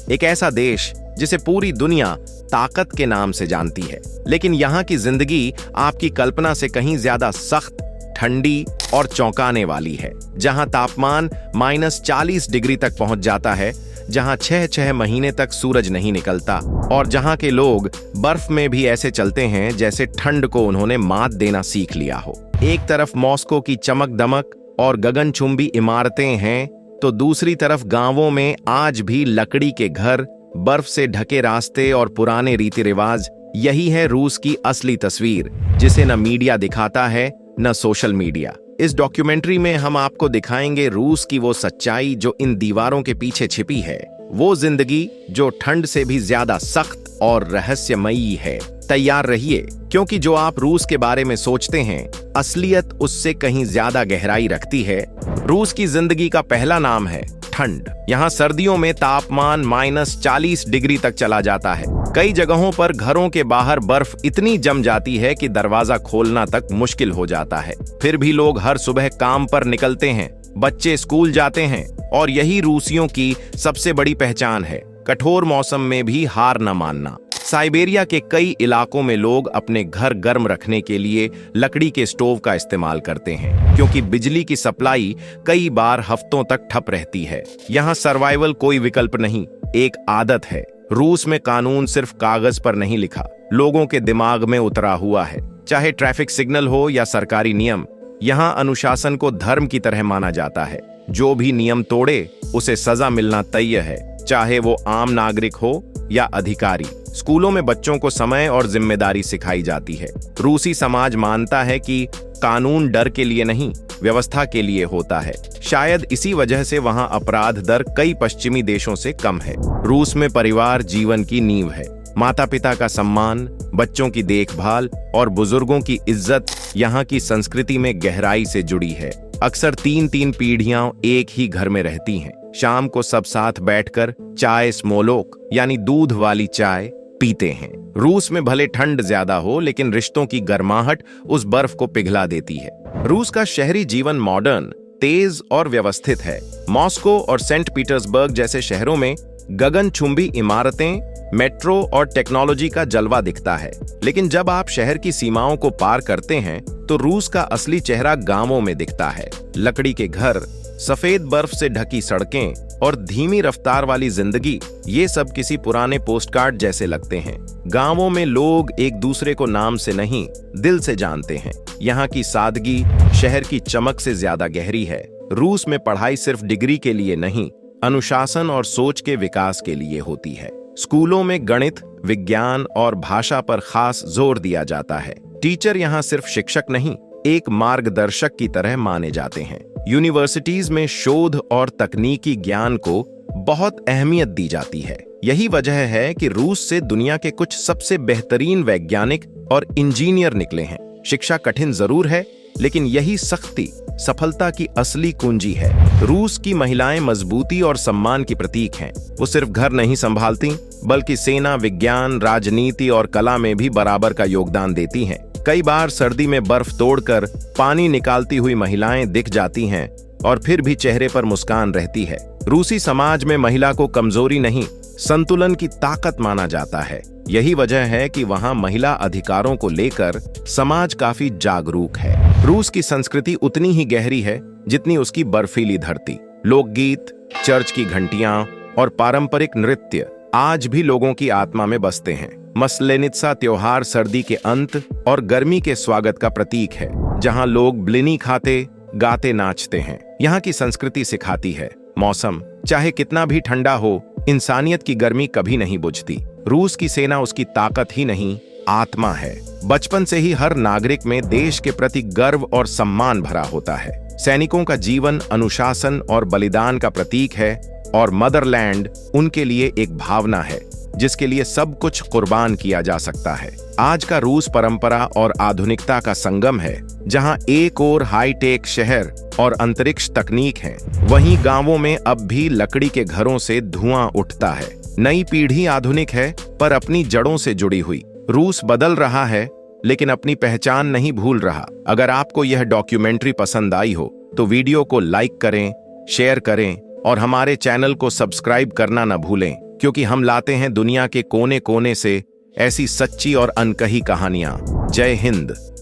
एक ऐसा देश जिसे पूरी दुनिया ताकत के नाम से जानती है, लेकिन यहाँ की जिंदगी आपकी कल्पना से कहीं ज्यादा सख्त, ठंडी और चौंकाने वाली है। जहां तापमान -40 डिग्री तक पहुंच जाता है, जहां 6 महीने तक सूरज नहीं निकलता और जहां के लोग बर्फ में भी ऐसे चलते हैं जैसे ठंड को उन्होंने मात देना सीख लिया हो। एक तरफ मॉस्को की चमक दमक और गगनचुंबी इमारतें हैं, तो दूसरी तरफ गांवों में आज भी लकड़ी के घर, बर्फ से ढके रास्ते और पुराने रीति रिवाज। यही है रूस की असली तस्वीर, जिसे न मीडिया दिखाता है न सोशल मीडिया। इस डॉक्यूमेंट्री में हम आपको दिखाएंगे रूस की वो सच्चाई जो इन दीवारों के पीछे छिपी है, वो जिंदगी जो ठंड से भी ज्यादा सख्त और रहस्यमयी है। तैयार रहिए, क्योंकि जो आप रूस के बारे में सोचते हैं, असलियत उससे कहीं ज्यादा गहराई रखती है। रूस की जिंदगी का पहला नाम है ठंड। यहाँ सर्दियों में तापमान -40 डिग्री तक चला जाता है। कई जगहों पर घरों के बाहर बर्फ इतनी जम जाती है कि दरवाजा खोलना तक मुश्किल हो जाता है। फिर भी लोग हर सुबह काम पर निकलते हैं, बच्चे स्कूल जाते हैं और यही रूसियों की सबसे बड़ी पहचान है, कठोर मौसम में भी हार न मानना। साइबेरिया के कई इलाकों में लोग अपने घर गर्म रखने के लिए लकड़ी के स्टोव का इस्तेमाल करते हैं, क्योंकि बिजली की सप्लाई कई बार हफ्तों तक ठप रहती है। यहाँ सर्वाइवल कोई विकल्प नहीं, एक आदत है। रूस में कानून सिर्फ कागज पर नहीं लिखा, लोगों के दिमाग में उतरा हुआ है। चाहे ट्रैफिक सिग्नल हो या सरकारी नियम, यहाँ अनुशासन को धर्म की तरह माना जाता है। जो भी नियम तोड़े उसे सजा मिलना तय है, चाहे वो आम नागरिक हो या अधिकारी। स्कूलों में बच्चों को समय और जिम्मेदारी सिखाई जाती है। रूसी समाज मानता है कि कानून डर के लिए नहीं, व्यवस्था के लिए होता है। शायद इसी वजह से वहां अपराध दर कई पश्चिमी देशों से कम है। रूस में परिवार जीवन की नींव है। माता पिता का सम्मान, बच्चों की देखभाल और बुजुर्गों की इज्जत यहाँ की संस्कृति में गहराई से जुड़ी है। अक्सर 3-3 पीढ़ियां एक ही घर में रहती हैं। शाम को सब साथ बैठकर चाय स्मोलोक यानी दूध वाली चाय पीते हैं। रूस में भले ठंड ज्यादा हो, लेकिन रिश्तों की गर्माहट उस बर्फ को पिघला देती है। रूस का शहरी जीवन मॉडर्न, तेज और व्यवस्थित है। मॉस्को और सेंट पीटर्सबर्ग जैसे शहरों में गगनचुंबी इमारतें, मेट्रो और टेक्नोलॉजी का जलवा दिखता है। लेकिन जब आप शहर की सीमाओं को पार करते हैं, तो रूस का असली चेहरा गांवों में दिखता है। लकड़ी के घर, सफेद बर्फ से ढकी सड़कें और धीमी रफ्तार वाली जिंदगी, ये सब किसी पुराने पोस्टकार्ड जैसे लगते हैं। गांवों में लोग एक दूसरे को नाम से नहीं, दिल से जानते हैं। यहाँ की सादगी शहर की चमक से ज्यादा गहरी है। रूस में पढ़ाई सिर्फ डिग्री के लिए नहीं, अनुशासन और सोच के विकास के लिए होती है। स्कूलों में गणित, विज्ञान और भाषा पर खास जोर दिया जाता है। टीचर यहाँ सिर्फ शिक्षक नहीं, एक मार्गदर्शक की तरह माने जाते हैं। यूनिवर्सिटीज में शोध और तकनीकी ज्ञान को बहुत अहमियत दी जाती है। यही वजह है कि रूस से दुनिया के कुछ सबसे बेहतरीन वैज्ञानिक और इंजीनियर निकले हैं। शिक्षा कठिन जरूर है, लेकिन यही सख्ती सफलता की असली कुंजी है। रूस की महिलाएं मजबूती और सम्मान की प्रतीक हैं। वो सिर्फ घर नहीं संभालती, बल्कि सेना, विज्ञान, राजनीति और कला में भी बराबर का योगदान देती हैं। कई बार सर्दी में बर्फ तोड़कर पानी निकालती हुई महिलाएं दिख जाती हैं, और फिर भी चेहरे पर मुस्कान रहती है। रूसी समाज में महिला को कमजोरी नहीं, संतुलन की ताकत माना जाता है। यही वजह है कि वहां महिला अधिकारों को लेकर समाज काफी जागरूक है। रूस की संस्कृति उतनी ही गहरी है जितनी उसकी बर्फीली धरती। लोकगीत, चर्च की घंटियां और पारंपरिक नृत्य आज भी लोगों की आत्मा में बसते हैं। मस्लेनित्सा त्योहार सर्दी के अंत और गर्मी के स्वागत का प्रतीक है, जहां लोग ब्लिनी खाते, गाते, नाचते हैं। यहाँ की संस्कृति सिखाती है, मौसम चाहे कितना भी ठंडा हो, इंसानियत की गर्मी कभी नहीं बुझती। रूस की सेना उसकी ताकत ही नहीं, आत्मा है। बचपन से ही हर नागरिक में देश के प्रति गर्व और सम्मान भरा होता है। सैनिकों का जीवन अनुशासन और बलिदान का प्रतीक है, और मदरलैंड उनके लिए एक भावना है जिसके लिए सब कुछ कुर्बान किया जा सकता है। आज का रूस परंपरा और आधुनिकता का संगम है, जहां एक ओर हाईटेक शहर और अंतरिक्ष तकनीक है, वहीं गांवों में अब भी लकड़ी के घरों से धुआं उठता है। नई पीढ़ी आधुनिक है, पर अपनी जड़ों से जुड़ी हुई। रूस बदल रहा है, लेकिन अपनी पहचान नहीं भूल रहा। अगर आपको यह डॉक्यूमेंट्री पसंद आई हो, तो वीडियो को लाइक करें, शेयर करें और हमारे चैनल को सब्सक्राइब करना न भूलें। क्योंकि हम लाते हैं दुनिया के कोने कोने से ऐसी सच्ची और अनकही कहानियां। जय हिंद।